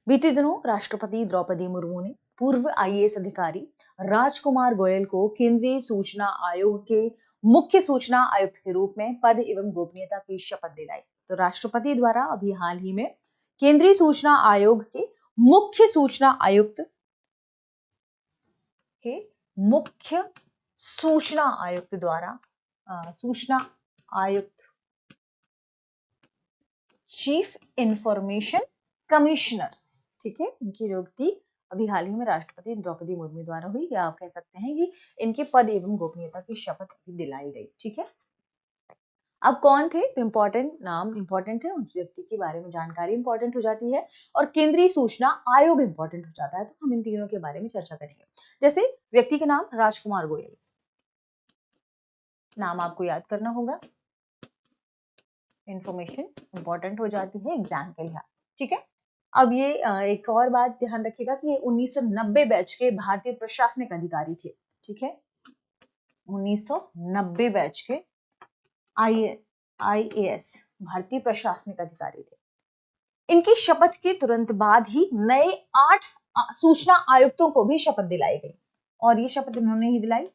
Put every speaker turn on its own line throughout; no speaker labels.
बीते दिनों राष्ट्रपति द्रौपदी मुर्मू ने पूर्व आईएएस अधिकारी राजकुमार गोयल को केंद्रीय सूचना आयोग के मुख्य सूचना आयुक्त के रूप में पद एवं गोपनीयता की शपथ दिलाई। तो राष्ट्रपति द्वारा अभी हाल ही में केंद्रीय सूचना आयोग के मुख्य सूचना आयुक्त द्वारा सूचना आयुक्त चीफ इंफॉर्मेशन कमिश्नर, ठीक है, इनकी नियुक्ति अभी हाल ही में राष्ट्रपति द्रौपदी मुर्मू द्वारा हुई, या आप कह सकते हैं कि इनके पद एवं गोपनीयता की शपथ दिलाई गई। ठीक है, अब कौन थे तो इंपॉर्टेंट नाम इंपॉर्टेंट है, उस व्यक्ति के बारे में जानकारी इंपॉर्टेंट हो जाती है और केंद्रीय सूचना आयोग इंपॉर्टेंट हो जाता है। तो हम इन तीनों के बारे में चर्चा करेंगे। जैसे व्यक्ति के नाम राजकुमार गोयल, नाम आपको याद करना होगा, इंफॉर्मेशन इंपॉर्टेंट हो जाती है एग्जाम के लिहाज। ठीक है, अब ये एक और बात ध्यान रखिएगा कि ये 1990 बैच के भारतीय प्रशासनिक अधिकारी थे। ठीक है, 1990 बैच के आईएएस भारतीय प्रशासनिक अधिकारी थे। इनकी शपथ के तुरंत बाद ही नए 8 सूचना आयुक्तों को भी शपथ दिलाई गई, और ये शपथ इन्होंने ही दिलाई।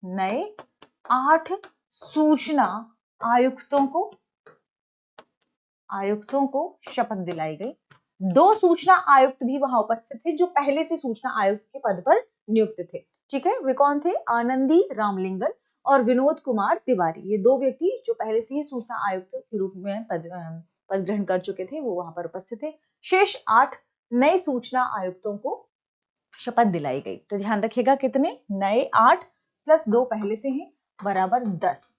नए 8 सूचना आयुक्तों को शपथ दिलाई गई। 2 सूचना आयुक्त भी वहां उपस्थित थे जो पहले से सूचना आयुक्त के पद पर नियुक्त थे। ठीक है, वे कौन थे? आनंदी रामलिंगन और विनोद कुमार तिवारी। ये 2 व्यक्ति जो पहले से ही सूचना आयुक्त के रूप में पद ग्रहण कर चुके थे, वो वहां पर उपस्थित थे। शेष 8 नए सूचना आयुक्तों को शपथ दिलाई गई। तो ध्यान रखिएगा, कितने नए? 8 प्लस 2 पहले से हैं, बराबर 10।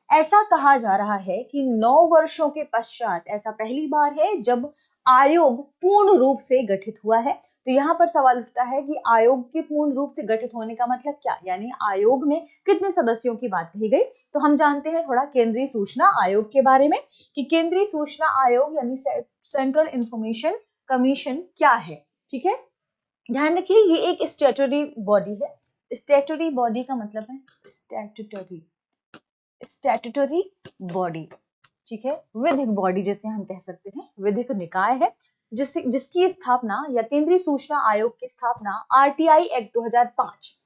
ऐसा कहा जा रहा है कि 9 वर्षों के पश्चात ऐसा पहली बार है जब आयोग पूर्ण रूप से गठित हुआ है। तो यहाँ पर सवाल उठता है कि आयोग के पूर्ण रूप से गठित होने का मतलब क्या, यानी आयोग में कितने सदस्यों की बात कही गई। तो हम जानते हैं थोड़ा केंद्रीय सूचना आयोग के बारे में कि केंद्रीय सूचना आयोग यानी सेंट्रल इंफॉर्मेशन कमीशन क्या है। ठीक है, ध्यान रखिए ये एक स्टैट्यूटरी बॉडी है। स्टैट्यूटरी बॉडी का मतलब है स्टैट्यूटरी बॉडी। ठीक है, विधिक बॉडी जिसे हम कह सकते हैं, विधिक निकाय है जिसकी स्थापना या केंद्रीय सूचना आयोग की स्थापना RTI act 2005,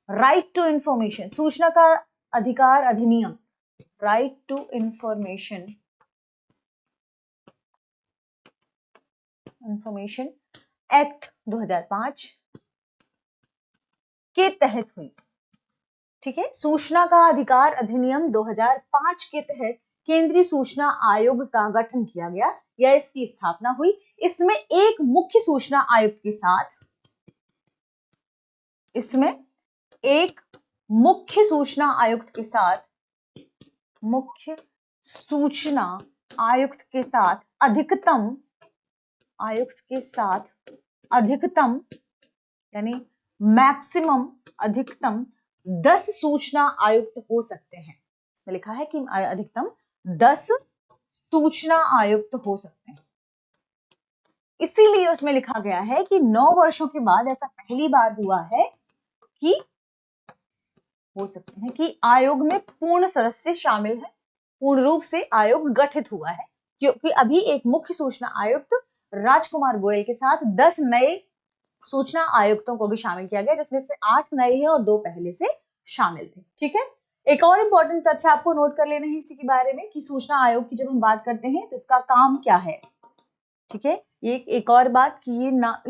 right to information, सूचना का अधिकार अधिनियम, राइट टू इंफॉर्मेशन एक्ट 2005 के तहत हुई। ठीक है, सूचना का अधिकार अधिनियम 2005 के तहत केंद्रीय सूचना आयोग का गठन किया गया या इसकी स्थापना हुई। इसमें एक मुख्य सूचना आयुक्त के साथ अधिकतम यानी मैक्सिमम अधिकतम 10 सूचना आयुक्त हो सकते हैं। इसमें लिखा है कि अधिकतम 10 सूचना आयुक्त हो सकते हैं। इसीलिए उसमें लिखा गया है कि 9 वर्षों के बाद ऐसा पहली बार हुआ है कि हो सकते हैं कि आयोग में पूर्ण सदस्य शामिल है, पूर्ण रूप से आयोग गठित हुआ है, क्योंकि अभी एक मुख्य सूचना आयुक्त राजकुमार गोयल के साथ 10 नए सूचना आयुक्तों को भी शामिल किया गया, जिसमें से 8 नए हैं और 2 पहले से शामिल थे। ठीक है, एक और इंपॉर्टेंट तथ्य आपको नोट कर लेना है इसी के बारे में कि सूचना आयोग की जब हम बात करते हैं तो इसका काम क्या है। ठीक है, ये एक और बात कि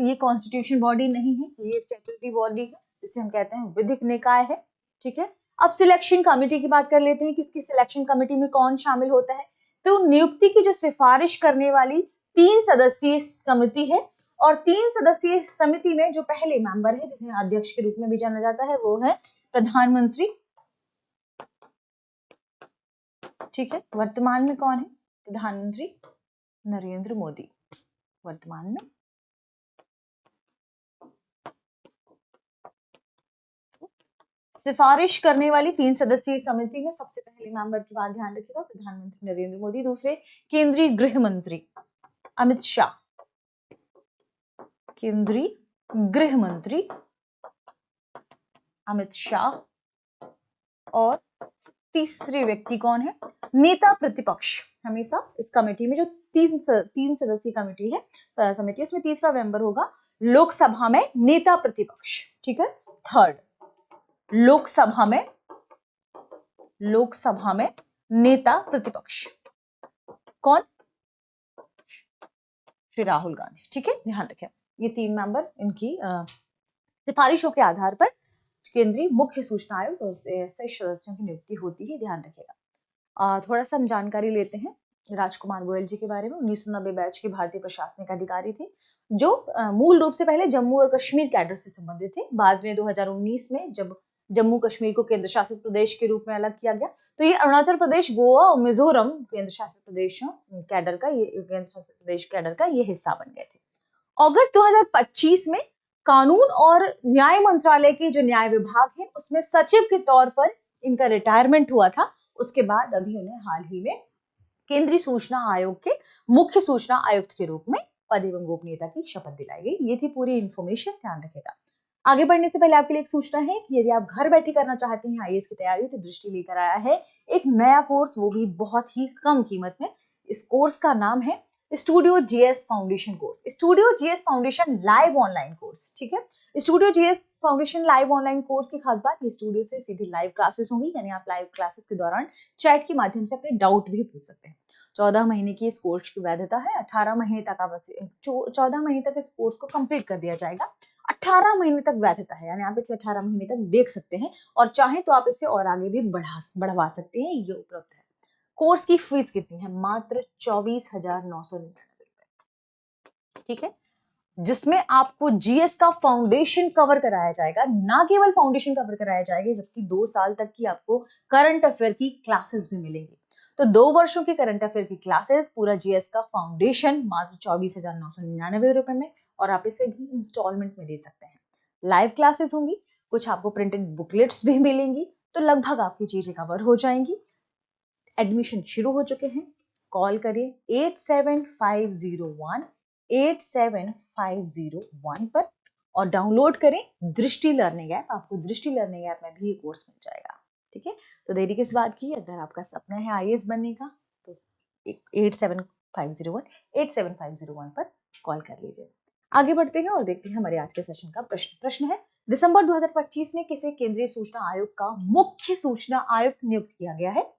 ये कॉन्स्टिट्यूशन बॉडी नहीं है, ये स्टैट्यूटरी बॉडी है, जिसे हम कहते हैं विधिक निकाय है। ठीक है, अब सिलेक्शन कमेटी की बात कर लेते हैं कि इसकी सिलेक्शन कमेटी में कौन शामिल होता है। तो नियुक्ति की जो सिफारिश करने वाली 3 सदस्यीय समिति है, और 3 सदस्यीय समिति में जो पहले मेंबर है, जिसे अध्यक्ष के रूप में भी जाना जाता है, वो है प्रधानमंत्री। ठीक है, वर्तमान में कौन है? प्रधानमंत्री नरेंद्र मोदी वर्तमान में। सिफारिश करने वाली 3 सदस्यीय समिति में सबसे पहले मेंबर की बात ध्यान रखिएगा, प्रधानमंत्री नरेंद्र मोदी। दूसरे केंद्रीय गृह मंत्री अमित शाह, केंद्रीय गृह मंत्री अमित शाह। और तीसरे व्यक्ति कौन है? नेता प्रतिपक्ष। हमेशा इस कमेटी में जो तीन सदस्यीय कमेटी है, समिति, उसमें तीसरा मेंबर होगा लोकसभा में नेता प्रतिपक्ष। ठीक है, थर्ड, लोकसभा में नेता प्रतिपक्ष कौन? श्री राहुल गांधी। ठीक है, ध्यान रखें, ये 3 मेंबर, इनकी सिफारिशों के आधार पर केंद्रीय मुख्य सूचना आयोग और 6 सदस्यों की नियुक्ति होती है, ध्यान रखिएगा। थोड़ा सा हम जानकारी लेते हैं राजकुमार गोयल जी के बारे में। 1990 बैच के भारतीय प्रशासनिक अधिकारी थे, जो मूल रूप से पहले जम्मू और कश्मीर कैडर से संबंधित थे। बाद में 2019 में जब जम्मू कश्मीर को केंद्र शासित प्रदेश के रूप में अलग किया गया, तो ये अरुणाचल प्रदेश, गोवा और मिजोरम केंद्र शासित प्रदेशों कैडर का ये हिस्सा बन गए थे। अगस्त 2025 में कानून और न्याय मंत्रालय के जो न्याय विभाग है उसमें सचिव के तौर पर इनका रिटायरमेंट हुआ था। उसके बाद अभी उन्हें हाल ही में केंद्रीय सूचना आयोग के मुख्य सूचना आयुक्त के रूप में पद एवं गोपनीयता की शपथ दिलाई गई। ये थी पूरी इंफॉर्मेशन, ध्यान रखेगा। आगे बढ़ने से पहले आपके लिए एक सूचना है कि यदि आप घर बैठे करना चाहते हैं आईएएस की तैयारी, तो दृष्टि लेकर आया है एक नया कोर्स, वो भी बहुत ही कम कीमत में। इस कोर्स का नाम है studio GS foundation course, studio GS foundation live online course. ठीक है, studio GS foundation live online course की खास बात, ये स्टूडियो से सीधी लाइव क्लासेस होंगी, यानी आप लाइव क्लासेस के दौरान चैट के माध्यम से अपने डाउट भी पूछ सकते हैं। 14 महीने की इस कोर्स की वैधता है। 18 महीने तक आप 14 महीने तक इस कोर्स को कंप्लीट कर दिया जाएगा। 18 महीने तक वैधता है, यानी आप इसे 18 महीने तक देख सकते हैं और चाहे तो आप इसे और आगे भी बढ़वा सकते हैं, ये उपलब्ध है। कोर्स की फीस कितनी है? मात्र 24,999 रुपए। ठीक है, जिसमें आपको जीएस का फाउंडेशन कवर कराया जाएगा, ना केवल फाउंडेशन कवर कराया जाएगा, जबकि 2 साल तक की आपको करंट अफेयर की क्लासेस भी मिलेंगी। तो 2 वर्षों की करंट अफेयर की क्लासेस, पूरा जीएस का फाउंडेशन मात्र 24,999 रुपए में, और आप इसे भी इंस्टॉलमेंट में दे सकते हैं। लाइव क्लासेस होंगी, कुछ आपको प्रिंटेड बुकलेट्स भी मिलेंगी, तो लगभग आपकी चीजें कवर हो जाएंगी। एडमिशन शुरू हो चुके हैं, कॉल करिए 8750187501 पर और डाउनलोड करें दृष्टि लर्निंग ऐप। आपको दृष्टि लर्निंग ऐप में भी ये कोर्स मिल जाएगा। ठीक है, तो देरी किस बात की? अगर आपका सपना है आईएएस बनने का, तो 8750187501 पर कॉल कर लीजिए। आगे बढ़ते हैं और देखते हैं हमारे आज के सेशन का प्रश्न है, दिसंबर 2025 में किसे केंद्रीय सूचना आयोग का मुख्य सूचना आयुक्त नियुक्त किया गया है?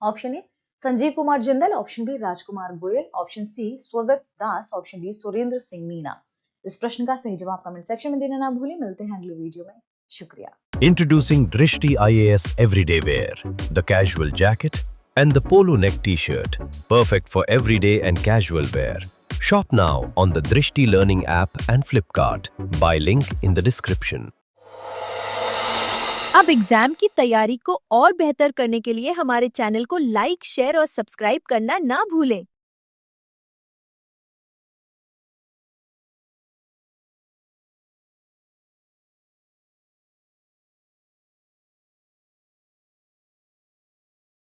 Option A Sanjeev Kumar Jindal, option B Rajkumar Goyal, option C Swagat Das, option D Surendra Singh Meena. इस प्रश्न का सही जवाब कमेंट सेक्शन में देना ना भूलें। मिलते हैं अगले वीडियो में, शुक्रिया।
Introducing Drishti IAS Everyday Wear, the casual jacket and the polo neck t-shirt, perfect for everyday and casual wear. Shop now on the Drishti Learning app and Flipkart. Buy link in the description.
अब exam की तैयारी को और बेहतर करने के लिए हमारे चैनल को लाइक, शेयर और सब्सक्राइब करना ना भूलें।